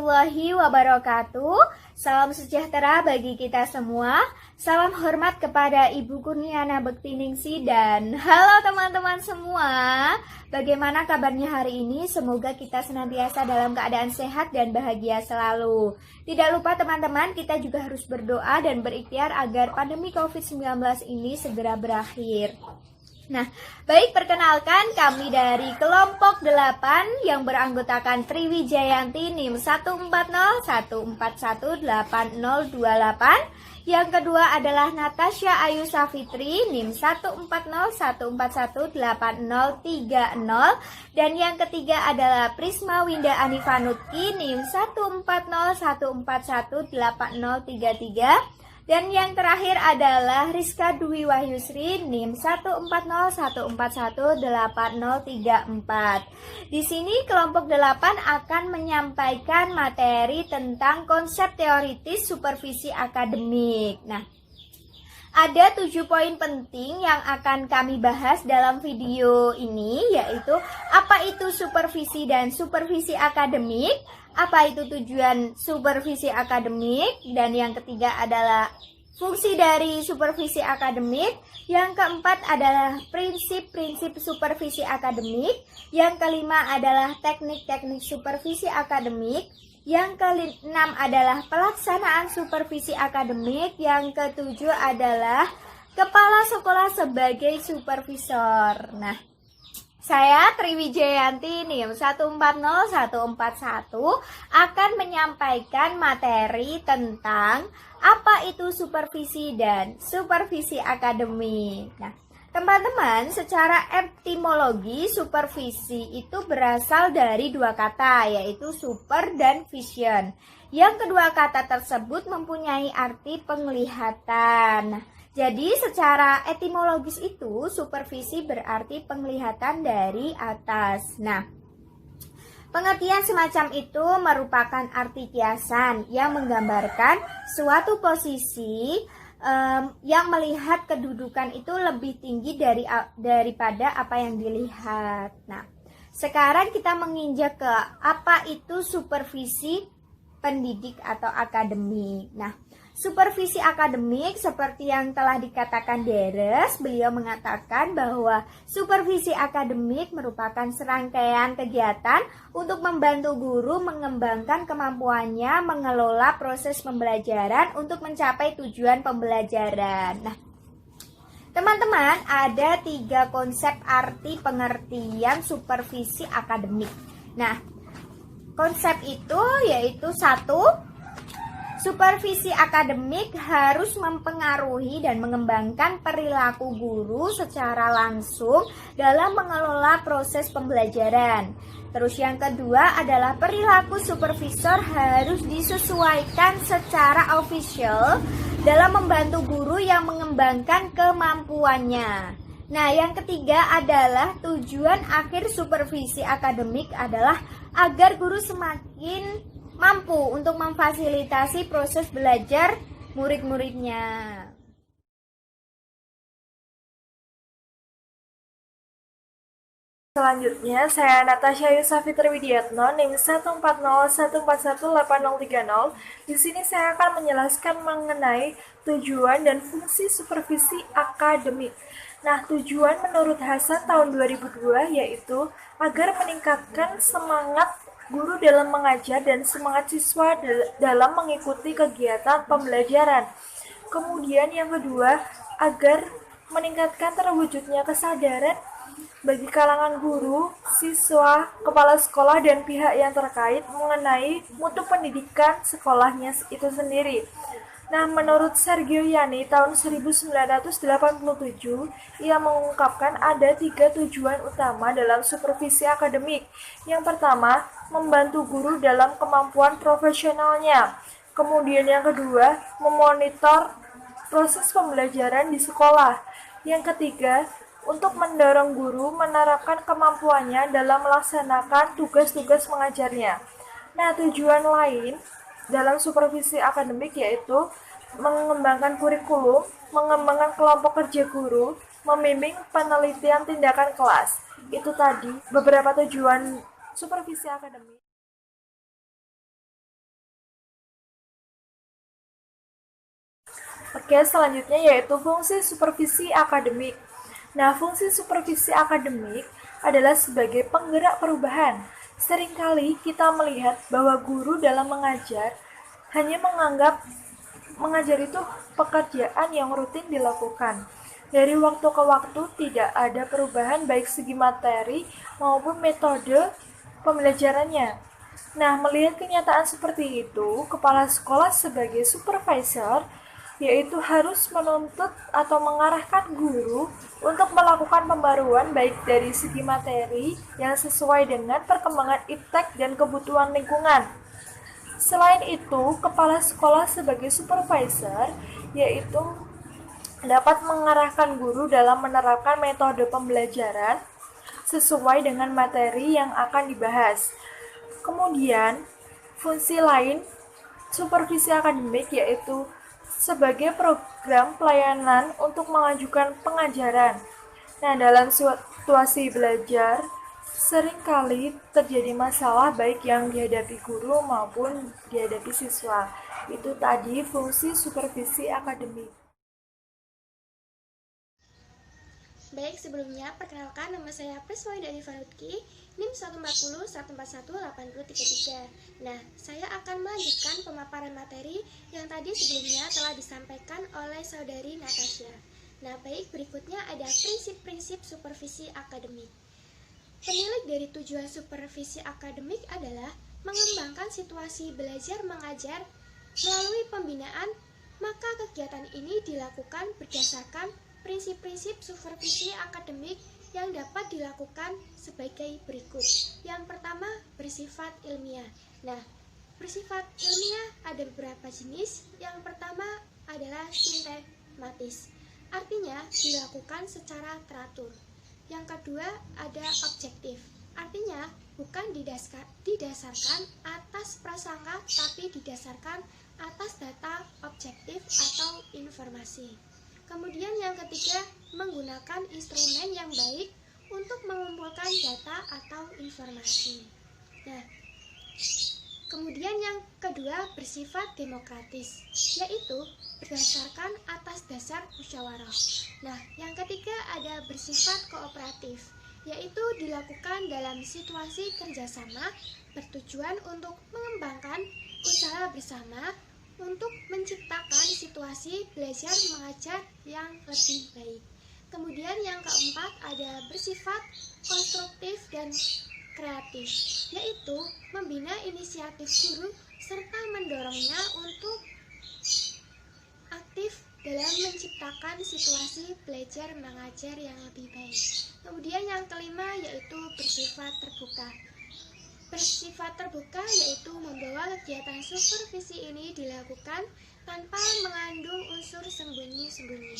warahmatullahi wabarakatuh. Salam sejahtera bagi kita semua. Salam hormat kepada Ibu Kurniana Bektiningsi dan halo teman-teman semua. Bagaimana kabarnya hari ini? Semoga kita senantiasa dalam keadaan sehat dan bahagia selalu. Tidak lupa teman-teman, kita juga harus berdoa dan berikhtiar agar pandemi COVID-19 ini segera berakhir. Nah, baik, perkenalkan kami dari kelompok 8 yang beranggotakan Triwijayanti NIM 14014188028. Yang kedua adalah Natasha Ayu Safitri NIM 14014188030. Dan yang ketiga adalah Prisma Winda Anifanutki NIM 14014188033. Dan yang terakhir adalah Rizka Dwi Wahyusri NIM 14014188034. Di sini kelompok 8 akan menyampaikan materi tentang konsep teoritis supervisi akademik. Nah, ada 7 poin penting yang akan kami bahas dalam video ini, yaitu apa itu supervisi dan supervisi akademik, apa itu tujuan supervisi akademik, dan yang ketiga adalah fungsi dari supervisi akademik, yang keempat adalah prinsip-prinsip supervisi akademik, yang kelima adalah teknik-teknik supervisi akademik, yang keenam adalah pelaksanaan supervisi akademik, yang ketujuh adalah kepala sekolah sebagai supervisor. Nah, saya Triwijayanti NIM 1401441 akan menyampaikan materi tentang apa itu supervisi dan supervisi akademik. Nah, teman-teman, secara etimologi supervisi itu berasal dari dua kata, yaitu super dan vision. Yang kedua kata tersebut mempunyai arti penglihatan. Jadi secara etimologis itu supervisi berarti penglihatan dari atas. Nah, pengertian semacam itu merupakan arti kiasan yang menggambarkan suatu posisi yang melihat kedudukan itu lebih tinggi daripada apa yang dilihat. Nah, sekarang kita menginjak ke apa itu supervisi pendidik atau akademik. Nah, supervisi akademik seperti yang telah dikatakan Deres, beliau mengatakan bahwa supervisi akademik merupakan serangkaian kegiatan untuk membantu guru mengembangkan kemampuannya mengelola proses pembelajaran untuk mencapai tujuan pembelajaran. Nah, teman-teman, ada 3 konsep arti pengertian supervisi akademik. Nah, konsep itu yaitu 1. Supervisi akademik harus mempengaruhi dan mengembangkan perilaku guru secara langsung dalam mengelola proses pembelajaran. Terus yang kedua adalah perilaku supervisor harus disesuaikan secara official dalam membantu guru yang mengembangkan kemampuannya. Nah, yang ketiga adalah tujuan akhir supervisi akademik adalah agar guru semakin mampu untuk memfasilitasi proses belajar murid-muridnya. Selanjutnya, saya Natasha Yusafitri Widiatno, NIM 14014188030. Di sini saya akan menjelaskan mengenai tujuan dan fungsi supervisi akademik. Nah, tujuan menurut Hasan tahun 2002 yaitu agar meningkatkan semangat guru dalam mengajar dan semangat siswa dalam mengikuti kegiatan pembelajaran. Kemudian yang kedua, agar meningkatkan terwujudnya kesadaran bagi kalangan guru, siswa, kepala sekolah, dan pihak yang terkait mengenai mutu pendidikan sekolahnya itu sendiri. Nah, menurut Sergio Yani tahun 1987, ia mengungkapkan ada 3 tujuan utama dalam supervisi akademik. Yang pertama, membantu guru dalam kemampuan profesionalnya. Kemudian yang kedua, memonitor proses pembelajaran di sekolah. Yang ketiga, untuk mendorong guru menerapkan kemampuannya dalam melaksanakan tugas-tugas mengajarnya. Nah, tujuan lain dalam supervisi akademik yaitu mengembangkan kurikulum, mengembangkan kelompok kerja guru, membimbing penelitian tindakan kelas. Itu tadi beberapa tujuan supervisi akademik. Oke, selanjutnya yaitu fungsi supervisi akademik. Nah, fungsi supervisi akademik adalah sebagai penggerak perubahan. Seringkali kita melihat bahwa guru dalam mengajar hanya menganggap mengajar itu pekerjaan yang rutin dilakukan. Dari waktu ke waktu tidak ada perubahan baik segi materi maupun metode pembelajarannya. Nah, melihat kenyataan seperti itu, kepala sekolah sebagai supervisor yaitu harus menuntut atau mengarahkan guru untuk melakukan pembaruan baik dari segi materi yang sesuai dengan perkembangan iptek dan kebutuhan lingkungan. Selain itu, kepala sekolah sebagai supervisor yaitu dapat mengarahkan guru dalam menerapkan metode pembelajaran sesuai dengan materi yang akan dibahas. Kemudian, fungsi lain supervisi akademik yaitu sebagai program pelayanan untuk mengajukan pengajaran. Nah, dalam situasi belajar, seringkali terjadi masalah baik yang dihadapi guru maupun dihadapi siswa. Itu tadi fungsi supervisi akademik. Baik, sebelumnya perkenalkan nama saya Priswahida Farutki, NIM 140141833. Nah, saya akan melanjutkan pemaparan materi yang tadi sebelumnya telah disampaikan oleh saudari Natasha. Nah, baik, berikutnya ada prinsip-prinsip supervisi akademik. Penilik dari tujuan supervisi akademik adalah mengembangkan situasi belajar mengajar melalui pembinaan, maka kegiatan ini dilakukan berdasarkan prinsip-prinsip supervisi akademik yang dapat dilakukan sebagai berikut. Yang pertama, bersifat ilmiah. Nah, bersifat ilmiah ada beberapa jenis. Yang pertama adalah sistematis, artinya dilakukan secara teratur. Yang kedua ada objektif, artinya bukan didasarkan atas prasangka, tapi didasarkan atas data objektif atau informasi. Kemudian yang ketiga, menggunakan instrumen yang baik untuk mengumpulkan data atau informasi. Nah, kemudian yang kedua bersifat demokratis, yaitu berdasarkan atas dasar musyawarah. Nah, yang ketiga ada bersifat kooperatif, yaitu dilakukan dalam situasi kerjasama bertujuan untuk mengembangkan usaha bersama untuk menciptakan situasi belajar mengajar yang lebih baik. Kemudian yang keempat ada bersifat konstruktif dan kreatif, yaitu membina inisiatif guru serta mendorongnya untuk aktif dalam menciptakan situasi belajar mengajar yang lebih baik. Kemudian yang kelima yaitu bersifat terbuka. Bersifat terbuka yaitu membawa kegiatan supervisi ini dilakukan tanpa mengandung unsur sembunyi-sembunyi.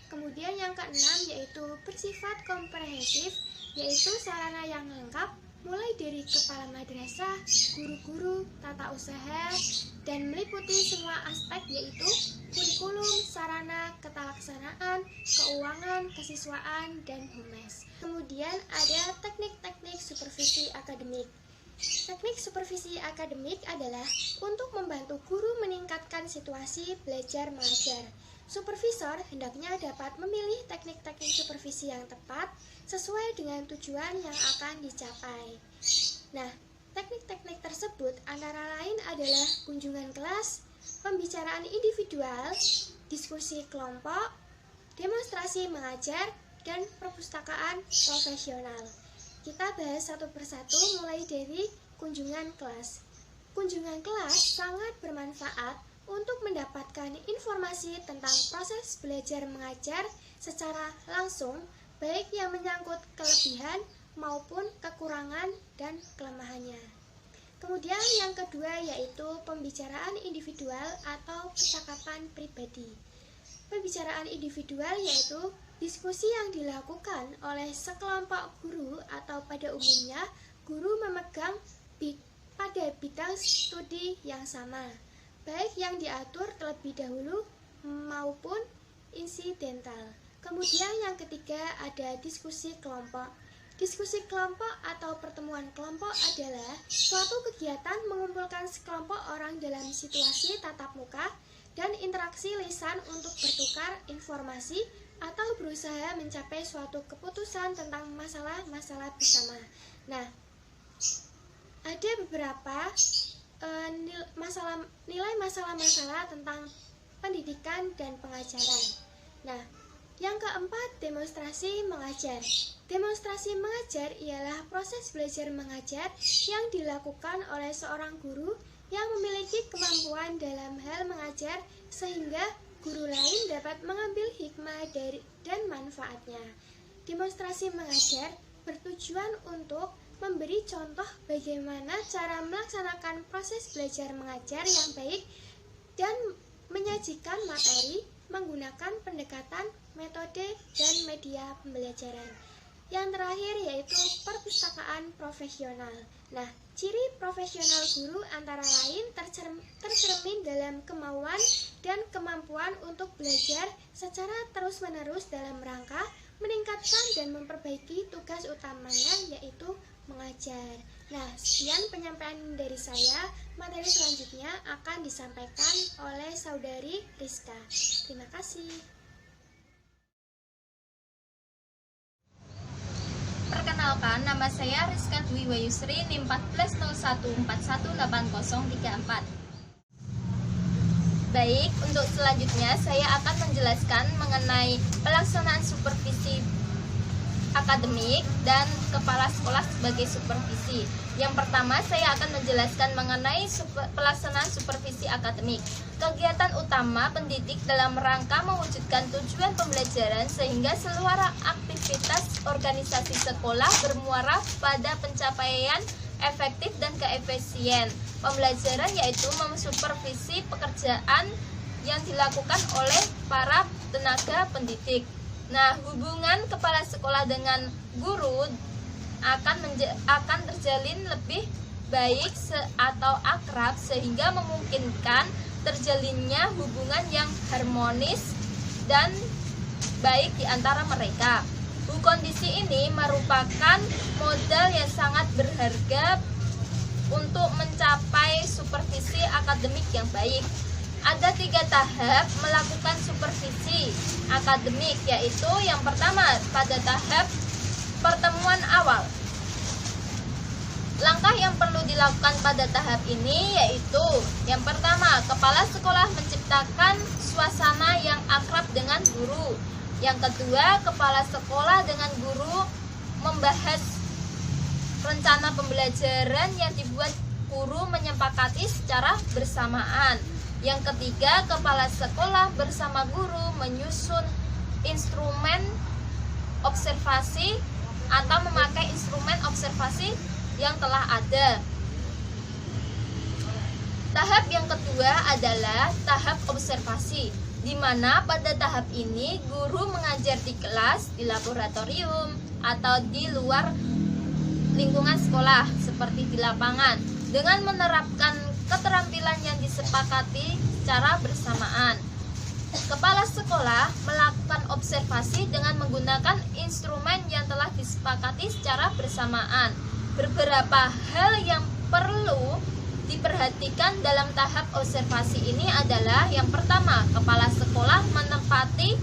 Kemudian yang keenam yaitu bersifat komprehensif, yaitu sarana yang lengkap mulai dari kepala madrasah, guru-guru, tata usaha, dan meliputi semua aspek yaitu kurikulum, sarana, ketalaksanaan, keuangan, kesiswaan, dan humas. Kemudian ada teknik-teknik supervisi akademik. Teknik supervisi akademik adalah untuk membantu guru meningkatkan situasi belajar mengajar. Supervisor hendaknya dapat memilih teknik-teknik supervisi yang tepat sesuai dengan tujuan yang akan dicapai. Nah, teknik-teknik tersebut antara lain adalah kunjungan kelas, pembicaraan individual, diskusi kelompok, demonstrasi mengajar, dan perpustakaan profesional. Kita bahas satu persatu mulai dari kunjungan kelas. Kunjungan kelas sangat bermanfaat untuk mendapatkan informasi tentang proses belajar mengajar secara langsung, baik yang menyangkut kelebihan maupun kekurangan dan kelemahannya. Kemudian yang kedua yaitu pembicaraan individual atau percakapan pribadi. Pembicaraan individual yaitu diskusi yang dilakukan oleh sekelompok guru atau pada umumnya guru memegang pada bidang studi yang sama, baik yang diatur terlebih dahulu maupun insidental. Kemudian yang ketiga ada diskusi kelompok. Diskusi kelompok atau pertemuan kelompok adalah suatu kegiatan mengumpulkan sekelompok orang dalam situasi tatap muka dan interaksi lisan untuk bertukar informasi atau berusaha mencapai suatu keputusan tentang masalah-masalah bersama. Nah, ada beberapa nilai masalah-masalah tentang pendidikan dan pengajaran. Nah, yang keempat, demonstrasi mengajar. Demonstrasi mengajar ialah proses belajar mengajar yang dilakukan oleh seorang guru yang memiliki kemampuan dalam hal mengajar sehingga guru lain dapat mengambil hikmah dan manfaatnya. Demonstrasi mengajar bertujuan untuk memberi contoh bagaimana cara melaksanakan proses belajar mengajar yang baik dan menyajikan materi menggunakan pendekatan, metode, dan media pembelajaran. Yang terakhir yaitu perpustakaan profesional. Nah, ciri profesional guru antara lain tercermin dalam kemauan dan kemampuan untuk belajar secara terus-menerus dalam rangka meningkatkan dan memperbaiki tugas utamanya yaitu mengajar. Nah, sekian penyampaian dari saya. Materi selanjutnya akan disampaikan oleh Saudari Rizka. Terima kasih. Perkenalkan, nama saya Rizka Dwi Wayusri, NIM 1401418034. Baik, untuk selanjutnya saya akan menjelaskan mengenai pelaksanaan supervisi akademik dan kepala sekolah sebagai supervisi. Yang pertama, saya akan menjelaskan mengenai pelaksanaan supervisi akademik. Kegiatan utama pendidik dalam rangka mewujudkan tujuan pembelajaran sehingga seluruh aktivitas organisasi sekolah bermuara pada pencapaian efektif dan keefisien pembelajaran, yaitu mensupervisi pekerjaan yang dilakukan oleh para tenaga pendidik. Nah, hubungan kepala sekolah dengan guru akan terjalin lebih baik atau akrab sehingga memungkinkan terjalinnya hubungan yang harmonis dan baik di antara mereka. Kondisi ini merupakan modal yang sangat berharga untuk mencapai supervisi akademik yang baik. Ada 3 tahap melakukan supervisi akademik, yaitu yang pertama pada tahap pertemuan awal. Langkah yang perlu dilakukan pada tahap ini yaitu yang pertama, kepala sekolah menciptakan suasana yang akrab dengan guru. Yang kedua, kepala sekolah dengan guru membahas rencana pembelajaran yang dibuat guru menyepakati secara bersamaan. Yang ketiga, kepala sekolah bersama guru menyusun instrumen observasi atau memakai instrumen observasi yang telah ada. Tahap yang kedua adalah tahap observasi, di mana pada tahap ini guru mengajar di kelas, di laboratorium, atau di luar lingkungan sekolah seperti di lapangan dengan menerapkan keterampilan yang disepakati secara bersamaan. Kepala sekolah melakukan observasi dengan menggunakan instrumen yang telah disepakati secara bersamaan. Beberapa hal yang perlu diperhatikan dalam tahap observasi ini adalah yang pertama, kepala sekolah menempati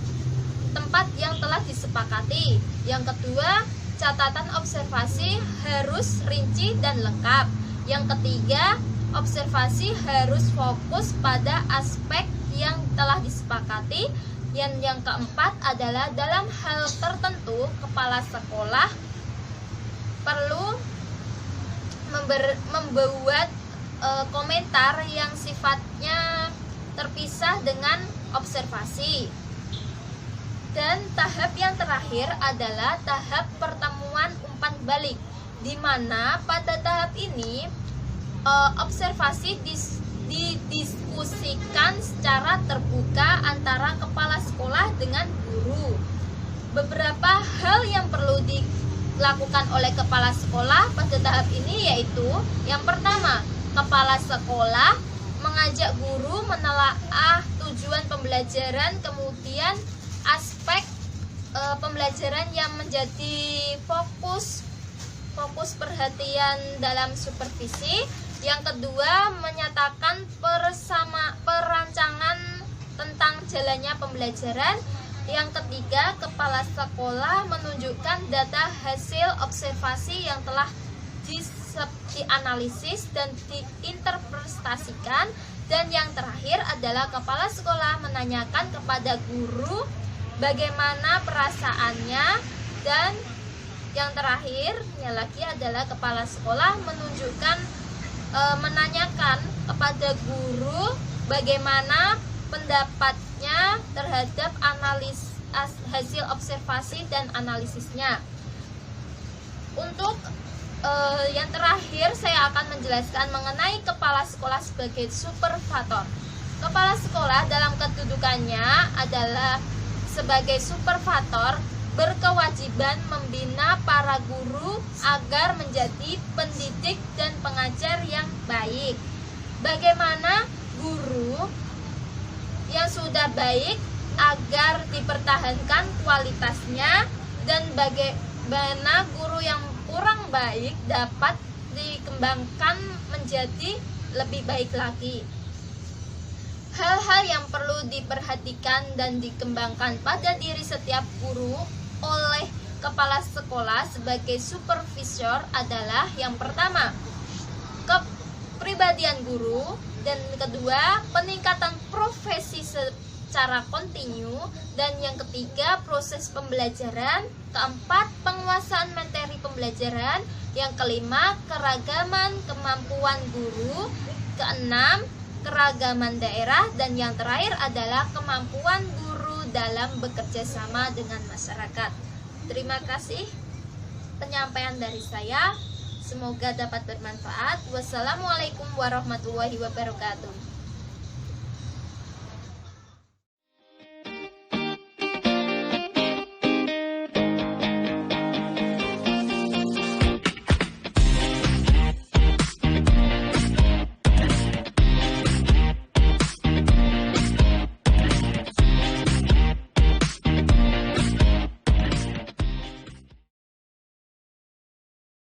tempat yang telah disepakati. Yang kedua, catatan observasi harus rinci dan lengkap. Yang ketiga, observasi harus fokus pada aspek yang telah disepakati. Yang keempat adalah dalam hal tertentu kepala sekolah perlu membuat komentar yang sifatnya terpisah dengan observasi. Dan tahap yang terakhir adalah tahap pertemuan umpan balik, di mana pada tahap ini observasi didiskusikan secara terbuka antara kepala sekolah dengan guru. Beberapa hal yang perlu dilakukan oleh kepala sekolah pada tahap ini yaitu yang pertama, kepala sekolah mengajak guru menelaah tujuan pembelajaran, kemudian aspek pembelajaran yang menjadi fokus perhatian dalam supervisi. Yang kedua, menyatakan perancangan jalannya pembelajaran. Yang ketiga, kepala sekolah menunjukkan data hasil observasi yang telah dianalisis dan diinterpretasikan. Dan yang terakhir adalah kepala sekolah menanyakan kepada guru bagaimana perasaannya. Dan yang terakhirnya lagi adalah kepala sekolah menanyakan kepada guru bagaimana pendapatnya terhadap hasil observasi dan analisisnya. Untuk yang terakhir, saya akan menjelaskan mengenai kepala sekolah sebagai supervator. Kepala sekolah dalam kedudukannya adalah sebagai supervator berkewajiban membina para guru agar menjadi pendidik dan pengajar yang baik. Bagaimana guru yang sudah baik agar dipertahankan kualitasnya, dan bagaimana guru yang kurang baik dapat dikembangkan menjadi lebih baik lagi. Hal-hal yang perlu diperhatikan dan dikembangkan pada diri setiap guru oleh kepala sekolah sebagai supervisor adalah yang pertama, kepribadian guru, dan kedua, peningkatan profesi secara kontinu, dan yang ketiga, proses pembelajaran, keempat, penguasaan materi pembelajaran, yang kelima, keragaman kemampuan guru, keenam, keragaman daerah, dan yang terakhir adalah kemampuan guru dalam bekerja sama dengan masyarakat. Terima kasih penyampaian dari saya. Semoga dapat bermanfaat. Wassalamualaikum warahmatullahi wabarakatuh.